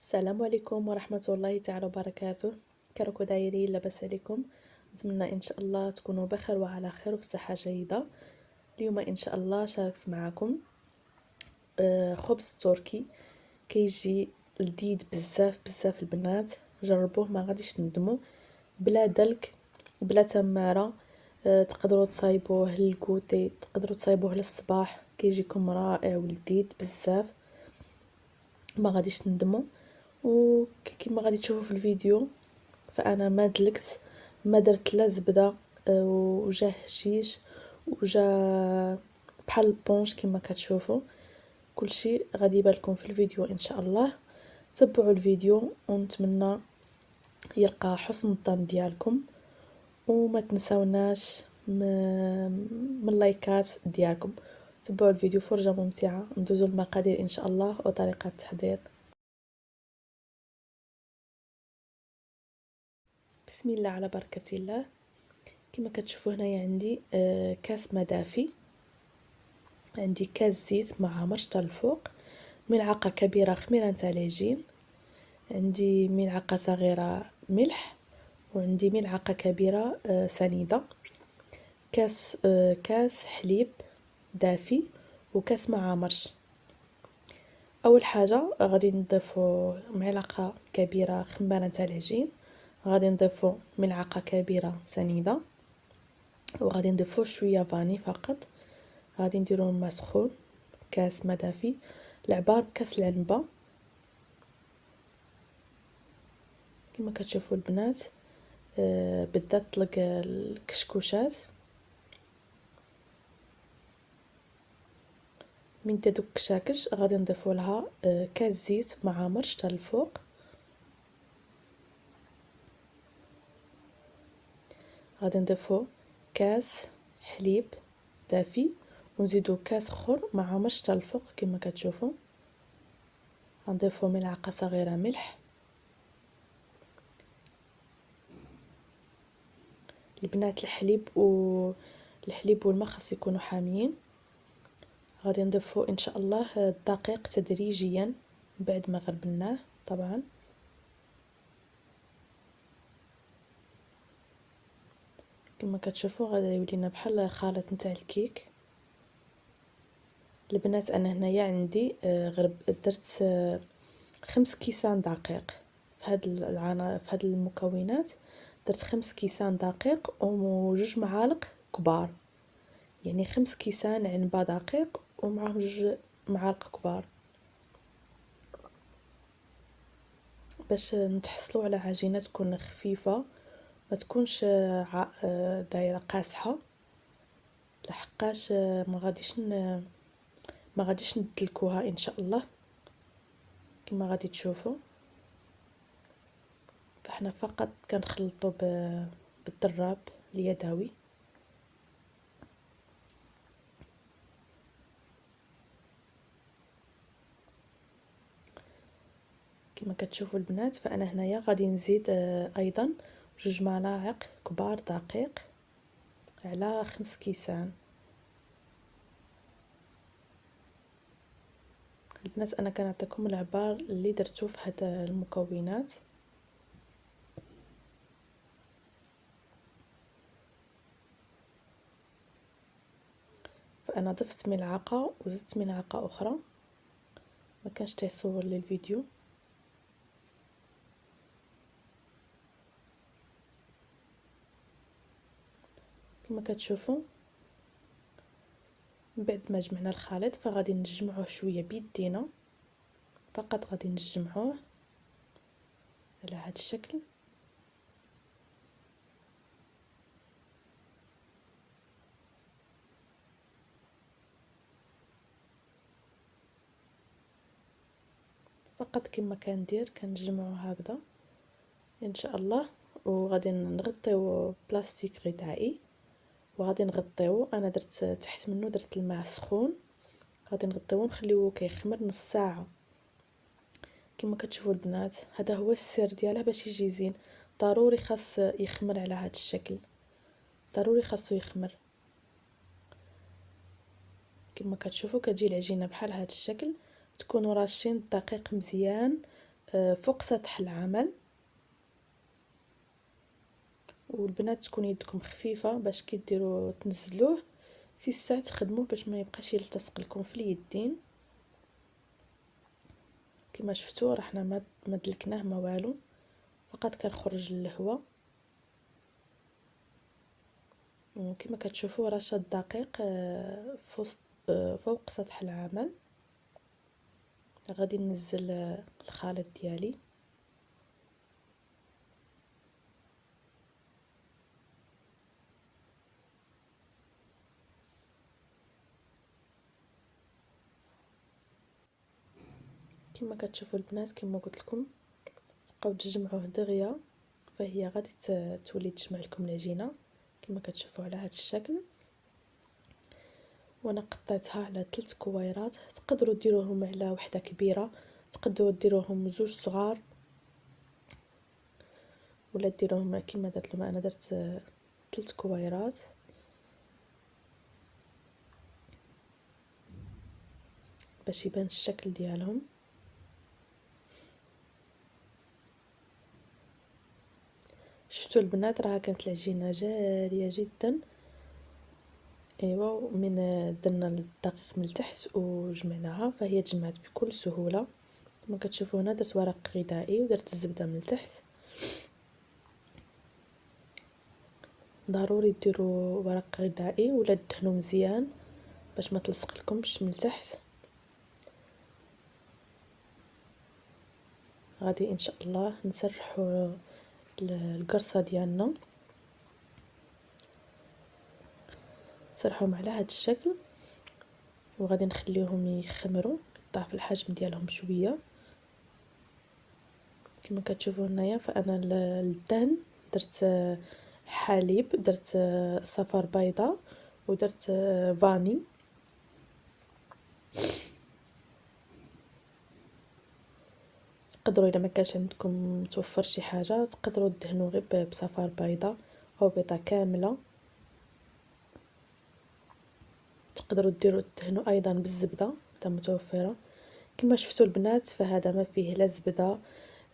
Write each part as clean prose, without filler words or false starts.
السلام عليكم ورحمة الله تعالى وبركاته. كراكو دايرين؟ لاباس عليكم؟ نتمنى ان شاء الله تكونوا بخير وعلى خير وفي صحة جيدة. اليوم ان شاء الله شاركت معكم خبز تركي كيجي لذيذ بزاف بزاف. البنات جربوه ما غاديش تندموا، بلا دلك بلا تماره. تقدروا تصايبوه للكوتي، تقدروا تصايبوه للصباح، كيجيكم رائع ولذيذ بزاف، ما غاديش تندموا. وكما غادي تشوفوا في الفيديو فانا ما دلكت، ما درت لا زبده وجا هشيش وجا بحال البونش كما كتشوفوا. كلشي غادي يبان لكم في الفيديو ان شاء الله. تبعوا الفيديو ونتمنى يلقى حسن الظن ديالكم، وما تنساوناش من اللايكات ديالكم. تبعوا الفيديو، فرجه ممتعه. ندوزو المقادير ان شاء الله وطريقه التحضير. بسم الله على بركة الله. كما كتشوفوا هنايا عندي كاس ما دافي، عندي كاس زيت مع مرشطة الفوق، ملعقة كبيرة خميرة نتاع العجين، عندي ملعقة صغيرة ملح، وعندي ملعقة كبيرة سنيدة، كاس حليب دافي، وكاس مع مرش. اول حاجه غادي نضيفو ملعقه كبيره خمارة نتاع العجين، غادي نضيفو ملعقه كبيره سنيده، وغادي نضيفو شويه فاني فقط. غادي نديرو الماء سخون، كاس ما دافي، العبار بكاس العنبه كما كتشوفوا البنات. بدات طلق الكشكوشات. من تدوك كشاكش غادي نضيفو لها كاس زيت مع مرشطه الفوق. غادي نضيفو كاس حليب دافي، ونزيدو كاس اخر مع مرشطه الفوق كما كتشوفوا. غنضيفو ملعقه صغيره ملح. البنات الحليب والماء خاص يكونوا حاميين. غادي نضيفو ان شاء الله الدقيق تدريجيا بعد ما غربلناه طبعا. كما كتشوفوا غادي يولينا بحال خليط نتاع الكيك. البنات انا هنايا عندي درت 5 كيسان دقيق في هاد المكونات. درت 5 كيسان دقيق وجوج معالق كبار، يعني 5 كيسان عنبه دقيق ومعهم 2 معالق كبار، باش نتحصلوا على عجينه تكون خفيفه، ما تكونش دايره قاصحه، لحقاش ما غاديش ندلكوها ان شاء الله. كما غادي تشوفوا فاحنا فقط كنخلطوا بالضراب اليدوي. كما كتشوفوا البنات فانا هنايا غادي نزيد ايضا 2 ملاعق كبار دقيق على 5 كيسان. البنات انا كنعطيكم العبار اللي درتو في هاد المكونات. فانا ضفت ملعقه وزدت ملعقه اخرى، ما كانش تيصور لي الفيديو. كما كتشوفوا من بعد ما جمعنا الخليط فغادي نجمعوه شويه بيدينا، فقط غادي نجمعوه على هذا الشكل. فقط كما كندير كنجمعو هكذا ان شاء الله. وغادي نغطيو بلاستيك غذائي وغادي نغطيوه. انا درت تحت منه درت الماء سخون، غادي نغطيوه ونخليوه كيخمر نص ساعه. كما كتشوفوا البنات هذا هو السر ديالها باش يجي زين. ضروري خاص يخمر على هذا الشكل، ضروري خاصو يخمر. كما كتشوفوا كتجي العجينه بحال هذا الشكل. تكونوا راشين الدقيق مزيان فوق سطح العمل. والبنات تكون يدكم خفيفه باش كي ديروا تنزلوه في الساعه تخدموه باش ما يبقاش يلتصق لكم في اليدين. كما شفتوا راه حنا ما دلكناه ما والو، فقط كنخرج للهواء. وكما كتشوفوا رشه الدقيق فوق سطح العمل. غادي ننزل الخليط ديالي. كما كتشوفوا البنات، كما قلت لكم تبقاو تجمعوه دغيا، فهي غادي تولي تجمع لكم العجينه كما كتشوفوا على هذا الشكل. وانا قطعتها على 3 كويرات. تقدروا ديروهم على وحده كبيره، تقدروا ديروهم زوج صغار، ولا ديروهم كما درت لهم انا. درت 3 كويرات باش يبان الشكل ديالهم. شفتوا البنات راه كانت العجينه جاريه جدا. ايوا من درنا الدقيق من التحت وجمعناها فهي تجمعت بكل سهوله. كما كتشوفوا هنا درت ورق غذائي ودرت الزبده من التحت. ضروري ديروا ورق غذائي ولا تدهنوا مزيان باش ما تلصق لكمش من التحت. غادي ان شاء الله نسرحوا القرصه ديالنا، نسرحوهم على هذا الشكل، وغادي نخليهم يخمروا ضعف الحجم ديالهم شويه. كما كتشوفوا هنايا فانا للدهن درت حليب، درت صفار بيضاء، ودرت فاني. تقدروا الا ما كانش عندكم متوفر شي حاجه تقدروا تدهنوا غير بصفار بيضاء او بيضه كامله. تقدروا تدهنوا ايضا بالزبده حتى متوفره. كما شفتوا البنات فهذا ما فيه لا زبده،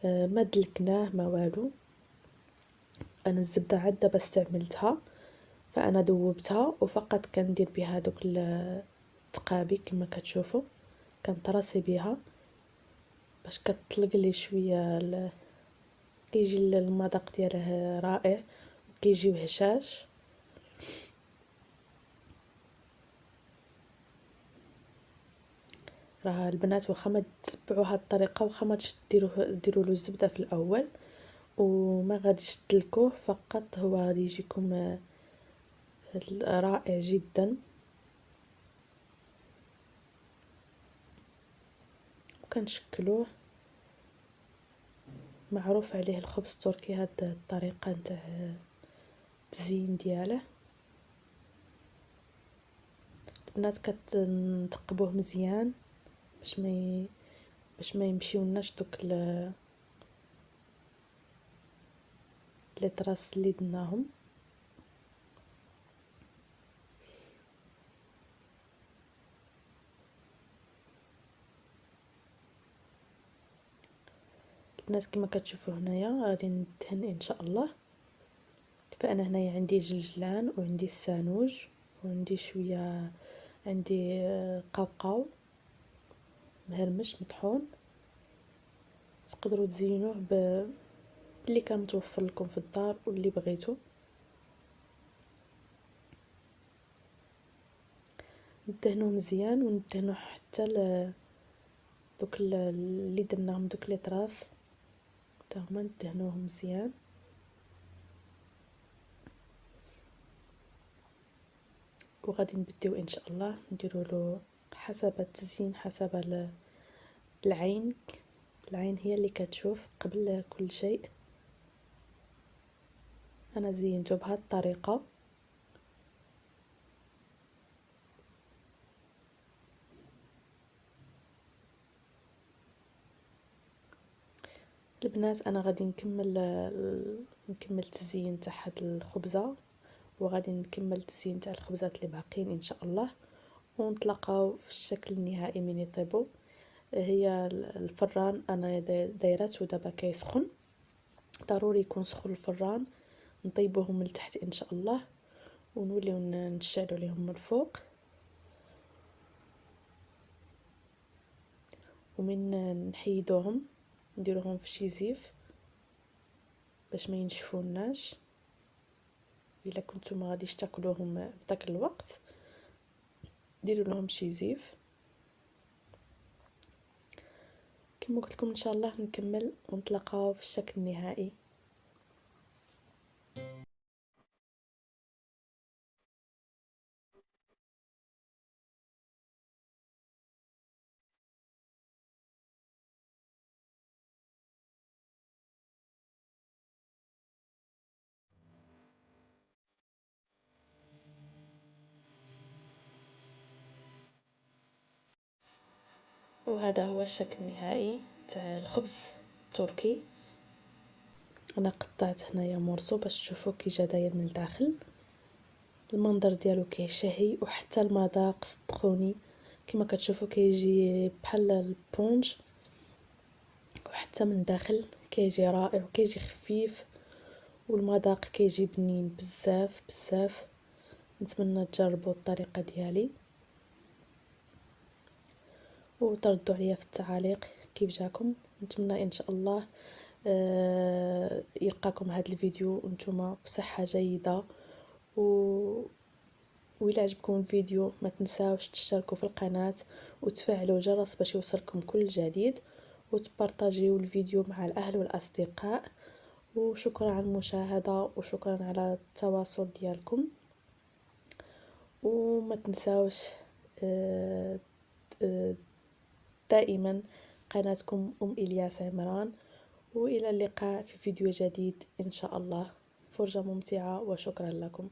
ما دلكناه ما والو. انا الزبده عاد دابا استعملتها، فانا ذوبتها وفقط كندير بها دوك التقابي كما كتشوفوا، كنطراسي بها باش كتطلق لي شويه كيجي المذاق ديالها رائع وكيجيو هشاش. راه البنات واخا ما تتبعوا هاد الطريقه، واخا ما ديروا له الزبده في الاول وما غاديش تدلكوه، فقط هو غادي يجيكم رائع جدا. وكنشكلوه. معروف عليه الخبز التركي هاد الطريقه نتاع التزيين دياله. البنات كتنتقبوه مزيان باش ما يمشيوناش دوك لي طراس اللي درناهم. البنات كما كتشوفوا هنايا غادي ندهن ان شاء الله. فانا هنايا عندي الجلجلان وعندي السانوج وعندي شويه، عندي قوقاو مهرمش مطحون. تقدروا تزينوه باللي كان متوفر لكم في الدار واللي بغيتو. ندهنوه مزيان وندهنوه حتى دوك اللي درناهم دوك لي طراس حتى هما ندهنوهم مزيان. وغادي نبداو ان شاء الله نديروا له حسب التزيين، حسب العين. العين هي اللي كتشوف قبل كل شيء. انا زينته بهذه الطريقه. البنات انا غادي نكمل التزيين تاع هاد الخبزه، وغادي نكمل التزيين تاع الخبزات اللي باقيين ان شاء الله، ونتلاقاو في الشكل النهائي من يطيبوا. هي الفران انا دايرته دابا كيسخن، ضروري يكون سخون الفران. نطيبوهم من التحت ان شاء الله، ونوليو نشعلوا عليهم من الفوق. ومن نحيدوهم نديروهم في شي زيف باش ما ينشفوناش. الا كنتو ما غاديش تاكلوهم في داك الوقت ديروا لهم شي زيف. كما قلت لكم ان شاء الله نكمل ونتلاقاو في الشكل النهائي. وهذا هو الشكل النهائي تاع الخبز التركي. انا قطعت هنايا مورسو باش تشوفوا كي جا داير من الداخل. المنظر ديالو كيشهي، وحتى المذاق صدقوني كما كتشوفوا كيجي بحال البونج، وحتى من الداخل كيجي رائع وكيجي خفيف، والمذاق كيجي بنين بزاف بزاف. نتمنى تجربوا الطريقه ديالي وتردوا عليا في التعاليق كيف جاكم. نتمنى ان شاء الله يلقاكم هذا الفيديو وانتم في صحه جيده. وإلا عجبكم الفيديو ما تنساوش تشتركوا في القناه وتفعلوا الجرس باش يوصلكم كل جديد، وتبارطاجيو الفيديو مع الاهل والاصدقاء. وشكرا على المشاهده وشكرا على التواصل ديالكم. وما تنساوش دائما قناتكم إلياس عمران. وإلى اللقاء في فيديو جديد إن شاء الله. فرجة ممتعة وشكرا لكم.